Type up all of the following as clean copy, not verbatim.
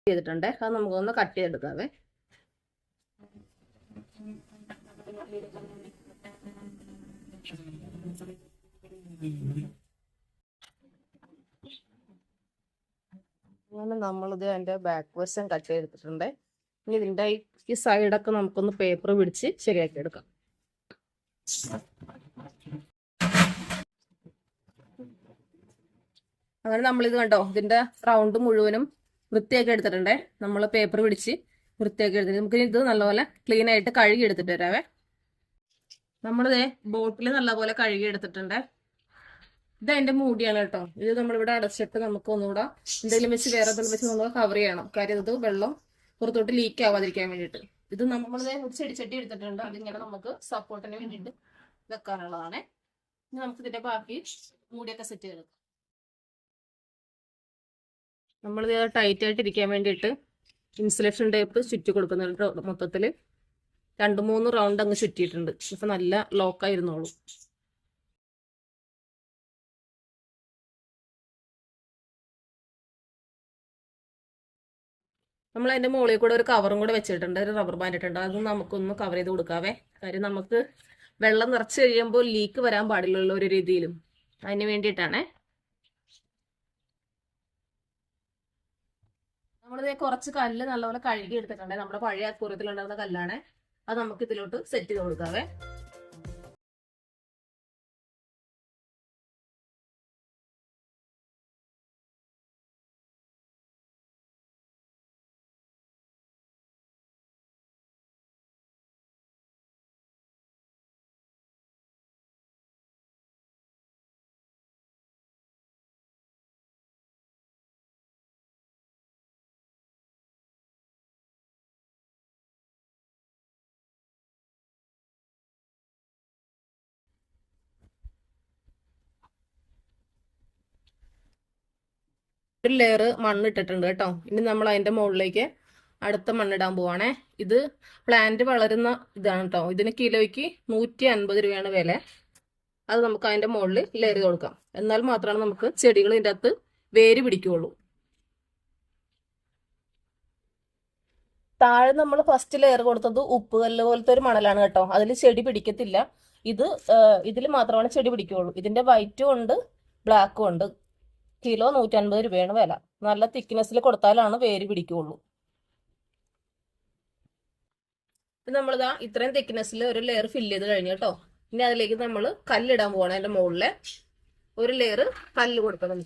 ചെയ്തിട്ടുണ്ട്. അത് നമുക്കൊന്ന് കട്ട് ചെയ്തെടുക്കാവേ. അങ്ങനെ നമ്മളിത് അതിൻ്റെ ബാക്ക് വശം കട്ട് ചെയ്തെടുത്തിട്ടുണ്ട്. ഇനി ഇതിൻ്റെ ഈ സൈഡൊക്കെ നമുക്കൊന്ന് പേപ്പർ പിടിച്ച് ശരിയാക്കി എടുക്കാം. അങ്ങനെ നമ്മളിത് കണ്ടോ, ഇതിൻ്റെ റൗണ്ട് മുഴുവനും വൃത്തിയാക്കി എടുത്തിട്ടുണ്ടേ. നമ്മൾ പേപ്പർ പിടിച്ച് വൃത്തിയാക്കി എടുത്തിട്ട് നമുക്ക് ഇത് നല്ലപോലെ ക്ലീൻ ആയിട്ട് കഴുകി എടുത്തിട്ട് വരാവേ. നമ്മളിതേ ബോട്ടിൽ നല്ലപോലെ കഴുകി എടുത്തിട്ടുണ്ട്. ഇത് അതിന്റെ മൂടിയാണ് കേട്ടോ. ഇത് നമ്മളിവിടെ അടച്ചിട്ട് നമുക്ക് ഒന്നുകൂടെ എന്തെങ്കിലും വെച്ച് വേറെ എന്തെങ്കിലും വെച്ച് നമ്മൾ കവർ ചെയ്യണം. കാര്യം ഇത് വെള്ളം പുറത്തോട്ട് ലീക്ക് ആവാതിരിക്കാൻ വേണ്ടിയിട്ട്. ഇത് നമ്മളിതേ ഒരു ചെടിച്ചട്ടി എടുത്തിട്ടുണ്ട്. അതിങ്ങനെ നമുക്ക് സപ്പോർട്ടിന് വേണ്ടിയിട്ട് വെക്കാനുള്ളതാണ്. ഇനി നമുക്ക് ഇതിന്റെ ബാക്കി മൂടിയൊക്കെ സെറ്റ് ചെയ്തെടുക്കാം. നമ്മളിത് ടൈറ്റ് ആയിട്ട് ഇരിക്കാൻ വേണ്ടിയിട്ട് ഇൻസുലേഷൻ ടേപ്പ് ചുറ്റി കൊടുക്കുന്നുണ്ട്. മൊത്തത്തിൽ 2-3 റൗണ്ട് അങ്ങ് ചുറ്റിയിട്ടുണ്ട്. ഇപ്പൊ നല്ല ലോക്കായിരുന്നോളൂ. നമ്മൾ അതിന്റെ മുകളിൽ കൂടെ ഒരു കവറും കൂടെ വെച്ചിട്ടുണ്ട്, ഒരു റബ്ബർ ബാൻഡ് ഇട്ടുണ്ട്. അത് നമുക്കൊന്ന് കവർ ചെയ്ത് കൊടുക്കാവേ. കാര്യം നമുക്ക് വെള്ളം നിറച്ച് കഴിയുമ്പോൾ ലീക്ക് വരാൻ പാടില്ലല്ലോ ഒരു രീതിയിലും. അതിന് വേണ്ടിയിട്ടാണേ. നമ്മളിത് കുറച്ച് കല്ല് നല്ലപോലെ കഴുകി എടുത്തിട്ടുണ്ട്. നമ്മുടെ പഴയ അക്കൂറത്തിലുണ്ടായിരുന്ന കല്ലാണ്. അത് നമുക്ക് ഇതിലോട്ട് സെറ്റ് ചെയ്ത് കൊടുക്കാവേ. ഒരു ലെയർ മണ്ണ് ഇട്ടിട്ടുണ്ട് കേട്ടോ. ഇനി നമ്മൾ അതിന്റെ മുകളിലേക്ക് അടുത്ത മണ്ണിടാൻ പോവാണേ. ഇത് പ്ലാന്റ് വളരുന്ന ഇതാണ് കേട്ടോ. ഇതിന് കിലോയ്ക്ക് 150 രൂപയാണ് വില. അത് നമുക്ക് അതിന്റെ മുകളിൽ ലെയർ ചെയ്ത് കൊടുക്കാം. എന്നാൽ മാത്രമാണ് നമുക്ക് ചെടികൾ ഇതിൻ്റെ അകത്ത് വേര് പിടിക്കുകയുള്ളൂ. താഴെ നമ്മൾ ഫസ്റ്റ് ലെയർ കൊടുത്തത് ഉപ്പുകല്ല് പോലത്തെ ഒരു മണലാണ് കേട്ടോ. അതിൽ ചെടി പിടിക്കത്തില്ല. ഇതിൽ മാത്രമാണ് ചെടി പിടിക്കുകയുള്ളൂ. ഇതിന്റെ വൈറ്റും ഉണ്ട് ബ്ലാക്കും ഉണ്ട്. കിലോ 150 രൂപയാണ് വില. നല്ല തിക്നെസ്സിൽ കൊടുത്താലാണ് വേര് പിടിക്കുകയുള്ളൂ. നമ്മളിതാ ഇത്രയും തിക്നെസ്സിൽ ഒരു ലെയർ ഫില്ല് ചെയ്ത് കഴിഞ്ഞു കേട്ടോ. ഇനി അതിലേക്ക് നമ്മൾ കല്ലിടാൻ പോവാണ്. അതിന്റെ മുകളില് ഒരു ലെയർ കല്ല് കൊടുക്കണം.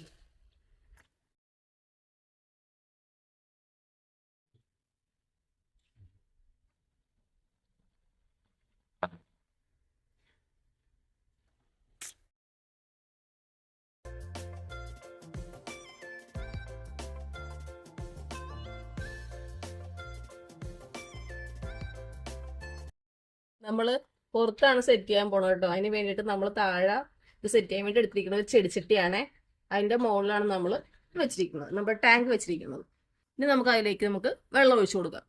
നമ്മള് പുറത്താണ് സെറ്റ് ചെയ്യാൻ പോണത് കേട്ടോ. അതിന് വേണ്ടിയിട്ട് നമ്മൾ താഴെ ഇത് സെറ്റ് ചെയ്യാൻ വേണ്ടി എടുത്തിരിക്കുന്നത് ഒരു ചെടിച്ചട്ടിയാണ്. അതിന്റെ മുകളിലാണ് നമ്മൾ വെച്ചിരിക്കുന്നത്, നമ്മുടെ ടാങ്ക് വെച്ചിരിക്കുന്നത്. ഇനി നമുക്ക് അതിലേക്ക് വെള്ളം ഒഴിച്ചു കൊടുക്കാം.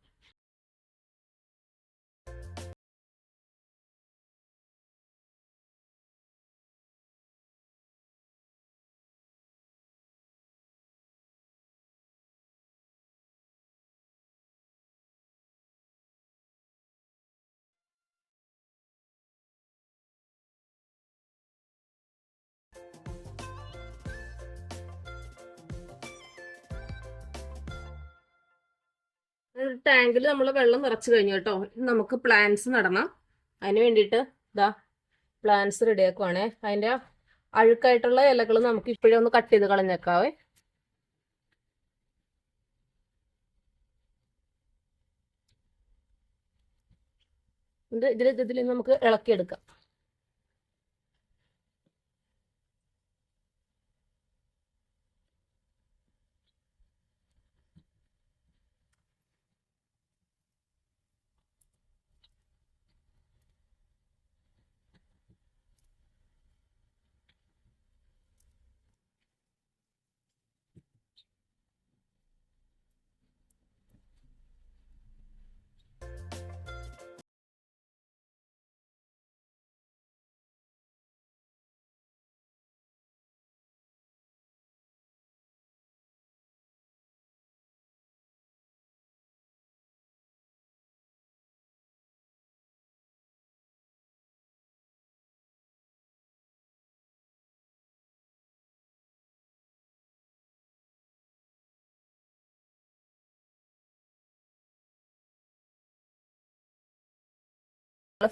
ടാങ്കിൽ നമ്മൾ വെള്ളം നിറച്ചു കഴിഞ്ഞു കേട്ടോ. നമുക്ക് പ്ലാന്റ്സ് നടണം. അതിന് വേണ്ടിയിട്ട് ഇതാ പ്ലാന്റ്സ് റെഡിയാക്കുവാണേ. അതിന്റെ അഴുക്കായിട്ടുള്ള ഇലകൾ നമുക്ക് ഇപ്പോഴേ ഒന്ന് കട്ട് ചെയ്ത് കളഞ്ഞേക്കാവേ. ഇതിൽ നമുക്ക് ഇളക്കിയെടുക്കാം.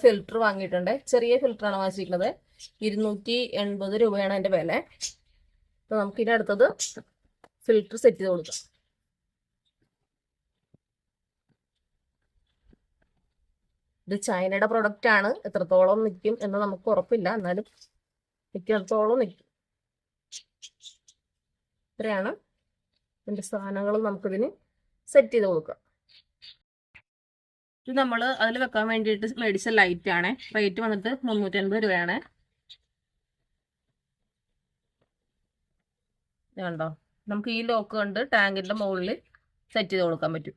ഫിൽറ്റർ വാങ്ങിയിട്ടുണ്ട്. ചെറിയ ഫിൽറ്ററാണ് വാങ്ങിച്ചിരിക്കുന്നത്. 280 രൂപയാണ് അതിന്റെ വില. അപ്പൊ നമുക്ക് ഇനി അടുത്തത് ഫിൽറ്റർ സെറ്റ് ചെയ്ത് കൊടുക്കാം. ഇത് ചൈനയുടെ പ്രൊഡക്റ്റ് ആണ്. എത്രത്തോളം നിൽക്കും എന്ന് നമുക്ക് ഉറപ്പില്ല, എന്നാലും നിൽക്കുന്നിടത്തോളം നിൽക്കും. ഇത്രയാണ് ഇതിന്റെ സാധനങ്ങൾ. നമുക്കിതിന് സെറ്റ് ചെയ്ത് കൊടുക്കാം. ഇത് നമ്മൾ അതിൽ വെക്കാൻ വേണ്ടിയിട്ട് മേടിച്ച ലൈറ്റ് ആണ്. റേറ്റ് വന്നിട്ട് 350 രൂപയാണ്. കണ്ടോ, നമുക്ക് ഈ ലോക്ക് കൊണ്ട് ടാങ്കിന്റെ മുകളിൽ സെറ്റ് ചെയ്ത് കൊടുക്കാൻ പറ്റും.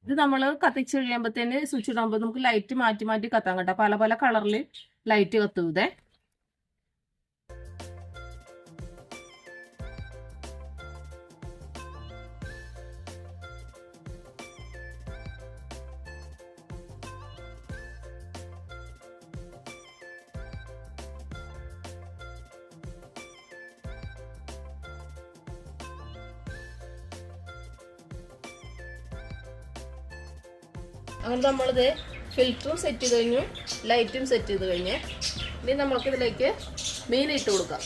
ഇത് നമ്മൾ കത്തിച്ച് കഴിയുമ്പോഴത്തേന് സ്വിച്ച് ഇടുമ്പോൾ നമുക്ക് ലൈറ്റ് മാറ്റി മാറ്റി കത്താൻ കേട്ടോ. പല പല കളറിൽ ലൈറ്റ് കത്തും ഇതേ. അങ്ങനെ നമ്മളിത് ഫിൽറ്ററും സെറ്റ് ചെയ്ത് കഴിഞ്ഞു, ലൈറ്റും സെറ്റ് ചെയ്ത് കഴിഞ്ഞ് ഇനി നമ്മൾക്ക് ഇതിലേക്ക് മീൻ ഇട്ട് കൊടുക്കാം.